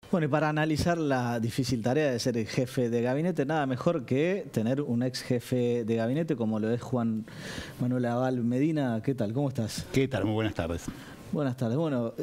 Bueno, y para analizar la difícil tarea de ser el jefe de gabinete, nada mejor que tener un ex jefe de gabinete como lo es Juan Manuel Abal Medina. ¿Qué tal? ¿Cómo estás? ¿Qué tal? Muy buenas tardes. Buenas tardes. Bueno,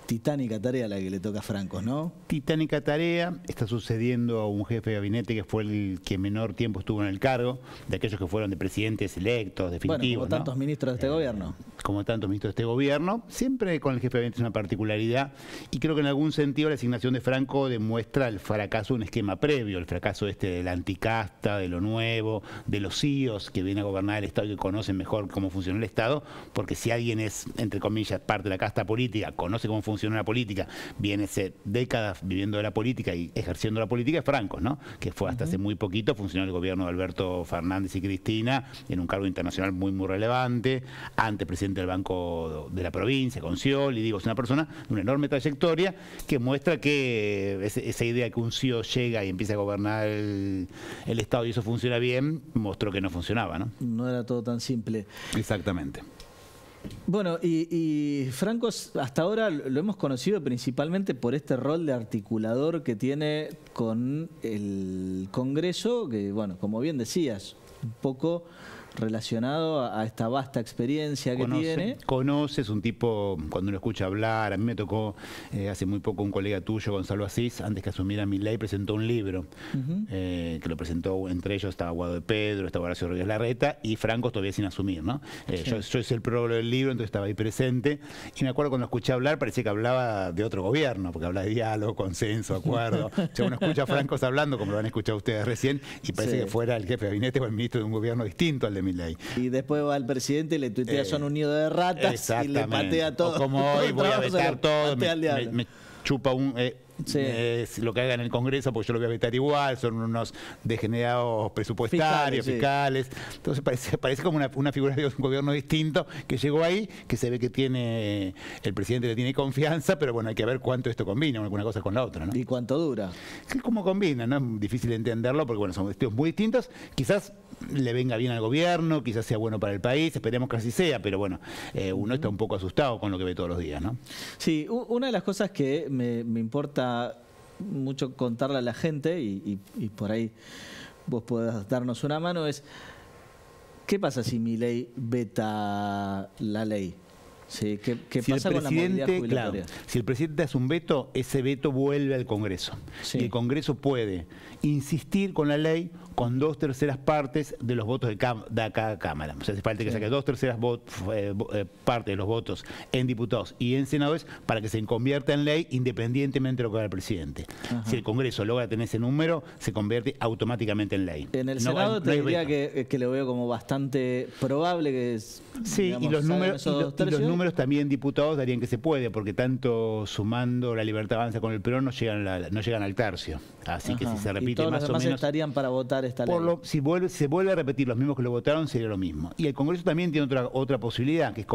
titánica tarea la que le toca a Francos, ¿no? Titánica tarea, está sucediendo a un jefe de gabinete que fue el que menor tiempo estuvo en el cargo, de aquellos que fueron de presidentes electos, definitivos. Bueno, como tantos ministros de este gobierno. Como tantos ministros de este gobierno, siempre con el jefe de gabinete es una particularidad, y creo que en algún sentido la asignación de Franco demuestra el fracaso de un esquema previo, el fracaso de la anticasta, de lo nuevo, de los CIOs que vienen a gobernar el Estado y que conocen mejor cómo funciona el Estado, porque si alguien es, entre comillas, parte de la casta política, conoce cómo funciona la política, viene hace décadas viviendo de la política y ejerciendo la política, es Franco, ¿no? Que fue hasta hace muy poquito funcionario del gobierno de Alberto Fernández y Cristina, en un cargo internacional muy relevante, antes presidente del Banco de la Provincia, con Sciol, y digo, es una persona de una enorme trayectoria que muestra que esa idea que un CEO llega y empieza a gobernar el Estado y eso funciona bien, mostró que no funcionaba, ¿no? No era todo tan simple. Exactamente. Bueno, y Franco hasta ahora lo hemos conocido principalmente por este rol de articulador que tiene con el Congreso, que, bueno, como bien decías, un poco relacionado a esta vasta experiencia que tiene. Conoces un tipo, cuando lo escucha hablar, a mí me tocó hace muy poco un colega tuyo, Gonzalo Asís, antes que asumiera Milei, presentó un libro, que lo presentó, entre ellos estaba Guado de Pedro, estaba Horacio Rodríguez Larreta, y Franco todavía sin asumir, ¿no? Sí. Yo hice el prólogo del libro, entonces estaba ahí presente, y me acuerdo cuando lo escuché hablar, parecía que hablaba de otro gobierno, porque habla de diálogo, consenso, acuerdo. O sea, uno escucha a Francos hablando, como lo han escuchado ustedes recién, y parece que fuera el jefe de gabinete o el ministro de un gobierno distinto al de Milei. Y después va el presidente y le tuitea son un nido de ratas y le patea todo. O como hoy voy a vetar todo, me chupa lo que haga en el Congreso porque yo lo voy a vetar igual, son unos degenerados presupuestarios, fiscales. Entonces parece como una figura de un gobierno distinto que llegó ahí, que se ve que tiene, el presidente le tiene confianza, pero bueno, hay que ver cuánto esto combina una cosa con la otra, ¿no? ¿Y cuánto dura? ¿Cómo combina? No es difícil entenderlo porque bueno, son estilos muy distintos. Quizás le venga bien al gobierno, quizás sea bueno para el país, esperemos que así sea, pero bueno, uno está un poco asustado con lo que ve todos los días, ¿no? Sí, una de las cosas que me importa mucho contarle a la gente y por ahí vos podés darnos una mano es ¿qué pasa si Milei veta la ley? Sí, ¿qué pasa con la movilidad jubilatoria? Claro, si el presidente hace un veto, ese veto vuelve al Congreso. Sí. Y el Congreso puede insistir con la ley con 2/3 partes de los votos de cada Cámara. O sea, hace falta que saque 2/3 partes de los votos en diputados y en senadores para que se convierta en ley independientemente de lo que haga el presidente. Si el Congreso logra tener ese número, se convierte automáticamente en ley. En el Senado te diría que lo veo como bastante probable que es, sí, digamos, y los números también diputados darían que se puede, porque tanto sumando la Libertad Avanza con el PRO no llegan al tercio. Así que si se repite más o menos, estarían para votar esta ley. Si se vuelve a repetir los mismos que lo votaron, sería lo mismo. Y el Congreso también tiene otra posibilidad, que es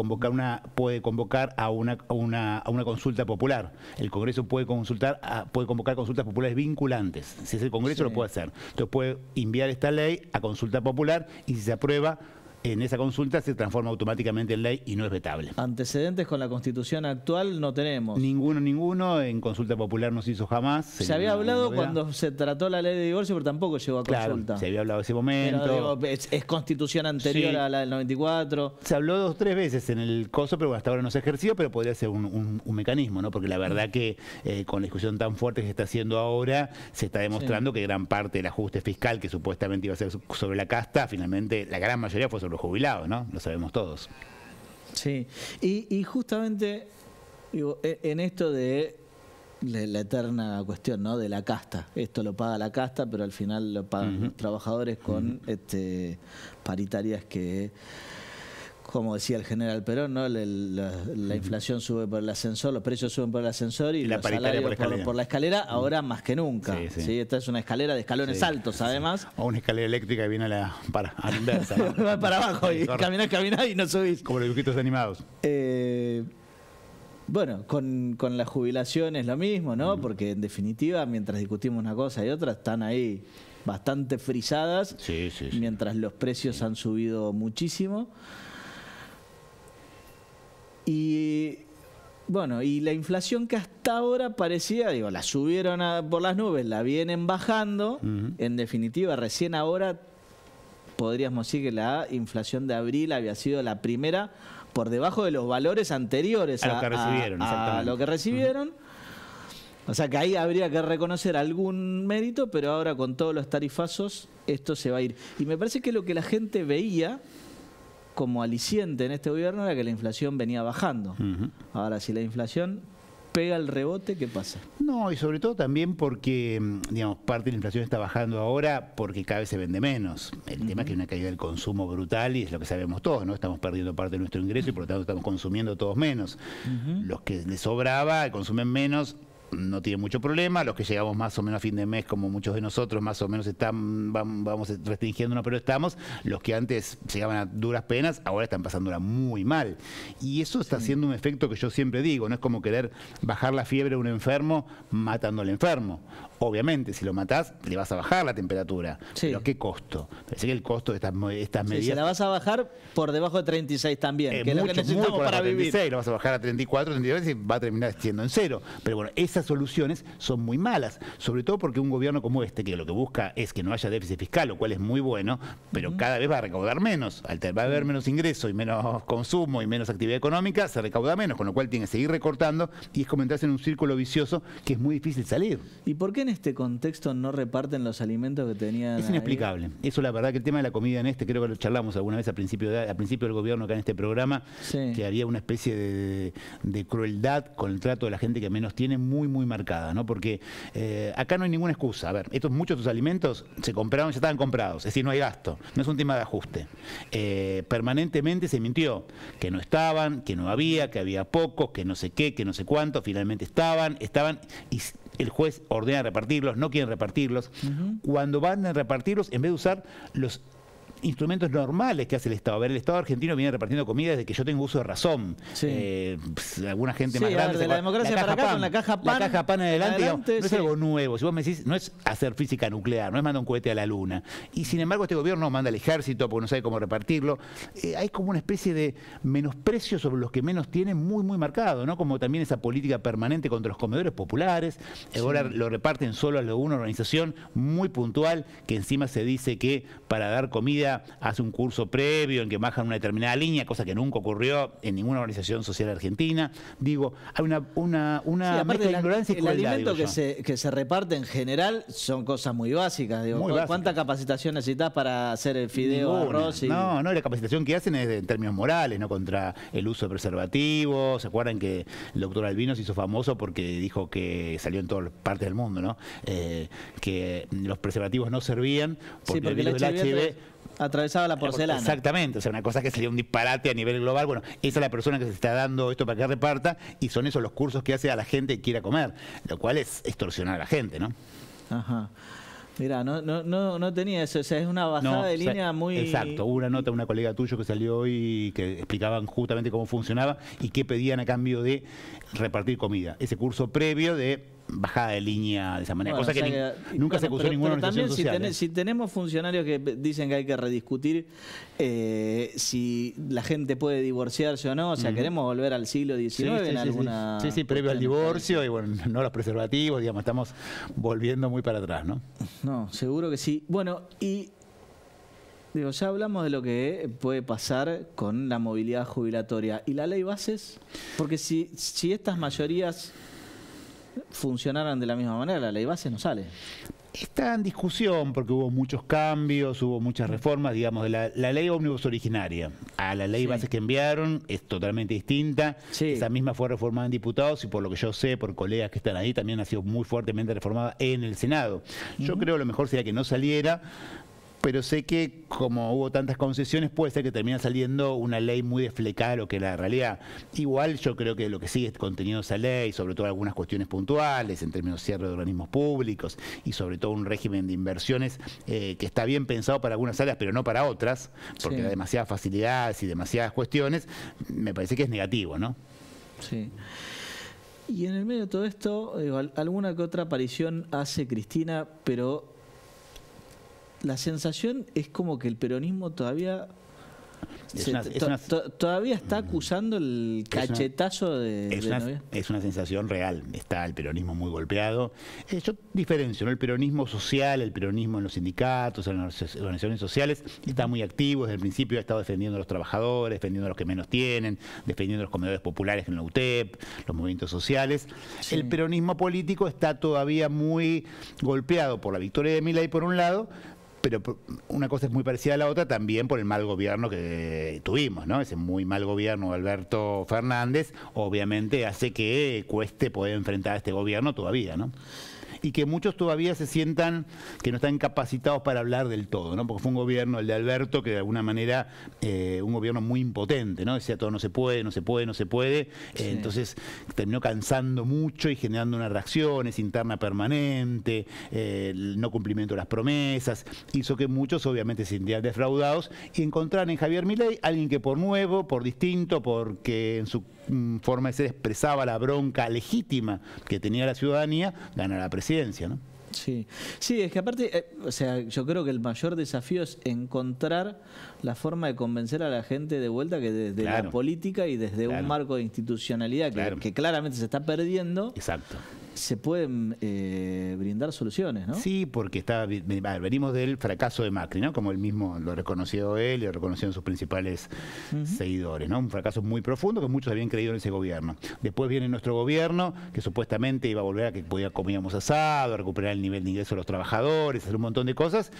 puede convocar a una consulta popular. El Congreso puede convocar consultas populares vinculantes. Si es el Congreso, lo puede hacer. Entonces puede enviar esta ley a consulta popular y si se aprueba, en esa consulta se transforma automáticamente en ley y no es vetable. ¿Antecedentes con la Constitución actual no tenemos? Ninguno. En consulta popular no se hizo jamás. Se había hablado cuando se trató la ley de divorcio, pero tampoco llegó a consulta. Se había hablado en ese momento. Pero, digo, es constitución anterior a la del 94. Se habló 2 o 3 veces en el coso, pero hasta ahora no se ejerció, pero podría ser un mecanismo, ¿no? Porque la verdad que con la discusión tan fuerte que se está haciendo ahora, se está demostrando que gran parte del ajuste fiscal que supuestamente iba a ser sobre la casta, finalmente la gran mayoría fue sobre los jubilados, ¿no? Lo sabemos todos. Sí, y justamente digo, en esto de la eterna cuestión, ¿no? De la casta. Esto lo paga la casta, pero al final lo pagan los trabajadores con paritarias que, como decía el general Perón, ¿no? La inflación sube por el ascensor, los precios suben por el ascensor y los salarios por la escalera, ahora más que nunca. Sí. Esta es una escalera de escalones altos, además. O una escalera eléctrica que viene a la inversa, ¿no? Va para abajo y caminás y no subís. Como los dibujitos animados. Bueno, con la jubilación es lo mismo, ¿no? Porque en definitiva, mientras discutimos una cosa y otra, están ahí bastante frisadas, mientras los precios han subido muchísimo. Y Bueno, y la inflación que hasta ahora parecía, digo, la subieron por las nubes, la vienen bajando. En definitiva, recién ahora podríamos decir que la inflación de abril había sido la primera por debajo de los valores anteriores a lo que recibieron. A lo que recibieron. O sea que ahí habría que reconocer algún mérito, pero ahora con todos los tarifazos esto se va a ir. Y me parece que lo que la gente veía como aliciente en este gobierno era que la inflación venía bajando. Ahora, si la inflación pega el rebote, ¿qué pasa? No, y sobre todo también porque, digamos, parte de la inflación está bajando ahora porque cada vez se vende menos. El tema es que hay una caída del consumo brutal y es lo que sabemos todos, ¿no? Estamos perdiendo parte de nuestro ingreso y por lo tanto estamos consumiendo todos menos. Los que les sobraba consumen menos, no tiene mucho problema. Los que llegamos más o menos a fin de mes, como muchos de nosotros, más o menos vamos restringiéndonos, pero estamos. Los que antes llegaban a duras penas, ahora están pasándola muy mal. Y eso está haciendo un efecto que yo siempre digo, no es como querer bajar la fiebre a un enfermo matando al enfermo. Obviamente, si lo matás, le vas a bajar la temperatura. Pero ¿qué costo? Parece que el costo de estas medidas... Se la vas a bajar por debajo de 36 también, que es lo que necesitamos para vivir. 36, lo vas a bajar a 34, 32 y va a terminar siendo en cero. Pero bueno, esas soluciones son muy malas, sobre todo porque un gobierno como este, que lo que busca es que no haya déficit fiscal, lo cual es muy bueno, pero cada vez va a recaudar menos. Va a haber menos ingreso y menos consumo y menos actividad económica, se recauda menos, con lo cual tiene que seguir recortando y es como entrarse en un círculo vicioso que es muy difícil salir. ¿Y por qué en este contexto no reparten los alimentos que tenían? Es inexplicable. Eso, la verdad, que el tema de la comida en creo que lo charlamos alguna vez al principio del gobierno acá en este programa, que había una especie de crueldad con el trato de la gente que menos tiene, muy marcada, ¿no? Porque acá no hay ninguna excusa. A ver, muchos de estos alimentos se compraron, ya estaban comprados, es decir, no hay gasto, no es un tema de ajuste. Permanentemente se mintió que no estaban, que no había, que había pocos, que no sé qué, que no sé cuánto, finalmente estaban y el juez ordena repartirlos, no quieren repartirlos. Cuando van a repartirlos, en vez de usar los instrumentos normales que hace el Estado. A ver, el Estado argentino viene repartiendo comida desde que yo tengo uso de razón. Alguna gente más grande. De la democracia para acá, con la caja pan. La caja pan adelante, digamos, no es algo nuevo. Si vos me decís, no es hacer física nuclear, no es mandar un cohete a la luna. Y sin embargo, este gobierno manda al ejército porque no sabe cómo repartirlo. Hay como una especie de menosprecio sobre los que menos tienen muy marcado, ¿no? Como también esa política permanente contra los comedores populares. Ahora lo reparten solo a una organización muy puntual que encima se dice que para dar comida hace un curso previo en que bajan una determinada línea, cosa que nunca ocurrió en ninguna organización social argentina. Digo, hay una mezcla de ignorancia y crueldad. El alimento que se reparte en general son cosas muy básicas. Digo, muy básicas. ¿Cuánta capacitación necesitas para hacer el fideo, arroz? No, la capacitación que hacen es en términos morales, no contra el uso de preservativos. ¿Se acuerdan que el doctor Albino se hizo famoso porque dijo que salió en todas partes del mundo, ¿no? Que los preservativos no servían porque el virus del HIV atravesaba la porcelana. Exactamente, o sea, una cosa que sería un disparate a nivel global. Bueno, esa es la persona que se está dando esto para que reparta y son esos los cursos que hace a la gente que quiera comer, lo cual es extorsionar a la gente, ¿no? Ajá. Mirá, no tenía eso, o sea, es una bajada de línea muy... Exacto, hubo una nota de una colega tuyo que salió hoy que explicaban justamente cómo funcionaba y qué pedían a cambio de repartir comida. Ese curso previo de bajada de línea de esa manera, cosa que nunca se acusó ninguna organización social. Si tenemos funcionarios que dicen que hay que rediscutir si la gente puede divorciarse o no, o sea, queremos volver al siglo XIX en alguna... Sí, previo al divorcio y bueno, no los preservativos, digamos, estamos volviendo muy para atrás, ¿no? No, seguro que sí. Bueno, y digo, ya hablamos de lo que puede pasar con la movilidad jubilatoria. ¿Y la ley bases? Porque si estas mayorías funcionaran de la misma manera, la ley base no sale. Está en discusión porque hubo muchos cambios, hubo muchas reformas, digamos, de la ley ómnibus originaria a la ley base que enviaron es totalmente distinta. Esa misma fue reformada en diputados y por lo que yo sé, por colegas que están ahí, también ha sido muy fuertemente reformada en el Senado. Yo creo que lo mejor sería que no saliera, pero sé que como hubo tantas concesiones puede ser que termine saliendo una ley muy desflecada de lo que es la realidad. Igual yo creo que lo que sigue conteniendo esa ley, sobre todo algunas cuestiones puntuales en términos de cierre de organismos públicos y sobre todo un régimen de inversiones que está bien pensado para algunas áreas pero no para otras, porque da demasiadas facilidades y demasiadas cuestiones, me parece que es negativo, ¿no? Sí. Y en el medio de todo esto, digo, alguna que otra aparición hace Cristina, pero la sensación es como que el peronismo todavía Todavía está acusando el cachetazo de noviembre. Es una sensación real. Está el peronismo muy golpeado. Yo diferencio, ¿no? El peronismo social, el peronismo en los sindicatos, en las organizaciones sociales, está muy activo. Desde el principio ha estado defendiendo a los trabajadores, defendiendo a los que menos tienen, defendiendo a los comedores populares en la UTEP, los movimientos sociales. Sí. El peronismo político está todavía muy golpeado por la victoria de Milei por un lado, pero una cosa es muy parecida a la otra también por el mal gobierno que tuvimos, ¿no? Ese muy mal gobierno de Alberto Fernández obviamente hace que cueste poder enfrentar a este gobierno todavía, ¿no? Y que muchos todavía se sientan que no están capacitados para hablar del todo, ¿no? Porque fue un gobierno, el de Alberto, que de alguna manera, un gobierno muy impotente, ¿no? Decía todo no se puede, no se puede, no se puede. Sí. Entonces terminó cansando mucho y generando unas reacciones interna permanente, el no cumplimiento de las promesas, hizo que muchos obviamente se sintieran defraudados y encontraran en Javier Milei alguien que por nuevo, por distinto, porque en su forma de ser expresaba la bronca legítima que tenía la ciudadanía, gana la presidencia, ¿no? Sí, sí, es que aparte, o sea, yo creo que el mayor desafío es encontrar la forma de convencer a la gente de vuelta que desde la política y desde un marco de institucionalidad que claramente se está perdiendo. Exacto. Se pueden brindar soluciones, ¿no? Sí, porque venimos del fracaso de Macri, ¿no? Como él mismo lo reconoció él y lo reconocieron sus principales seguidores, ¿no? Un fracaso muy profundo que muchos habían creído en ese gobierno. Después viene nuestro gobierno, que supuestamente iba a volver a que comíamos asado, a recuperar el nivel de ingreso de los trabajadores, hacer un montón de cosas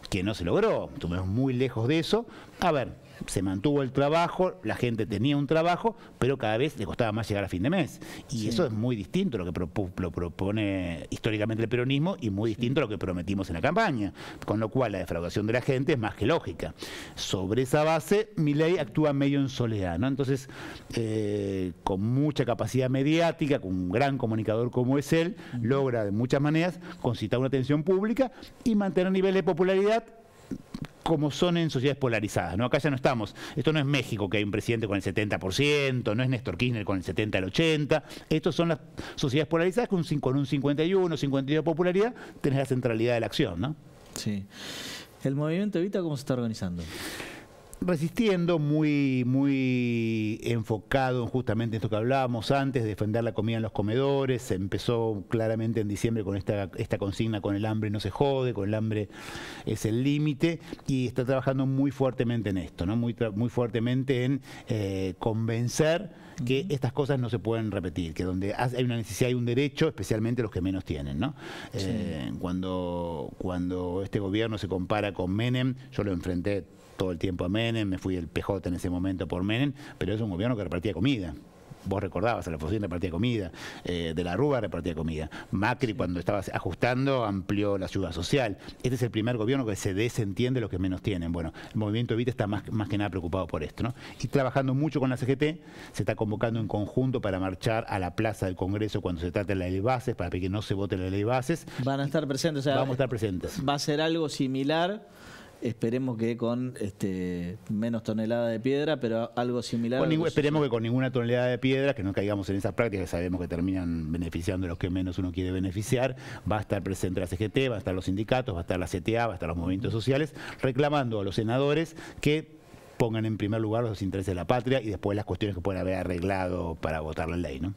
que no se logró. Estuvimos muy lejos de eso. A ver, se mantuvo el trabajo, la gente tenía un trabajo, pero cada vez le costaba más llegar a fin de mes. Y eso es muy distinto a lo que lo propone históricamente el peronismo y muy distinto a lo que prometimos en la campaña. Con lo cual la defraudación de la gente es más que lógica. Sobre esa base, Milei actúa medio en soledad, ¿no? Entonces, con mucha capacidad mediática, con un gran comunicador como es él, logra de muchas maneras concitar una atención pública y mantener nivel de popularidad como son en sociedades polarizadas, ¿no? Acá ya no estamos, esto no es México que hay un presidente con el 70%, no es Néstor Kirchner con el 70 al 80, estos son las sociedades polarizadas con un 51, 52 de popularidad, tenés la centralidad de la acción, ¿no? Sí. ¿El movimiento Evita cómo se está organizando? Resistiendo, muy enfocado en justamente esto que hablábamos antes, defender la comida en los comedores. Se empezó claramente en diciembre con esta consigna: con el hambre no se jode, con el hambre es el límite, y está trabajando muy fuertemente en esto, ¿no? Muy fuertemente en convencer que estas cosas no se pueden repetir, que donde hay una necesidad y un derecho, especialmente los que menos tienen, ¿no? Sí. Cuando este gobierno se compara con Menem, yo lo enfrenté todo el tiempo a Menem, me fui el PJ en ese momento por Menem, pero es un gobierno que repartía comida. Vos recordabas, Alfonsín repartía comida, de la Rúa repartía comida. Macri, cuando estaba ajustando, amplió la ayuda social. Este es el primer gobierno que se desentiende los que menos tienen. Bueno, el movimiento Evita está más que nada preocupado por esto, ¿no? Y trabajando mucho con la CGT, se está convocando en conjunto para marchar a la plaza del Congreso cuando se trate de la ley de bases, para que no se vote la ley de bases. Van a estar presentes, o sea, vamos a estar presentes. Va a ser algo similar. Esperemos que con menos tonelada de piedra, pero algo similar. Esperemos que con ninguna tonelada de piedra, que no caigamos en esas prácticas que sabemos que terminan beneficiando a los que menos uno quiere beneficiar. Va a estar presente la CGT, va a estar los sindicatos, va a estar la CTA, va a estar los movimientos sociales, reclamando a los senadores que pongan en primer lugar los intereses de la patria y después las cuestiones que pueden haber arreglado para votar la ley, ¿no?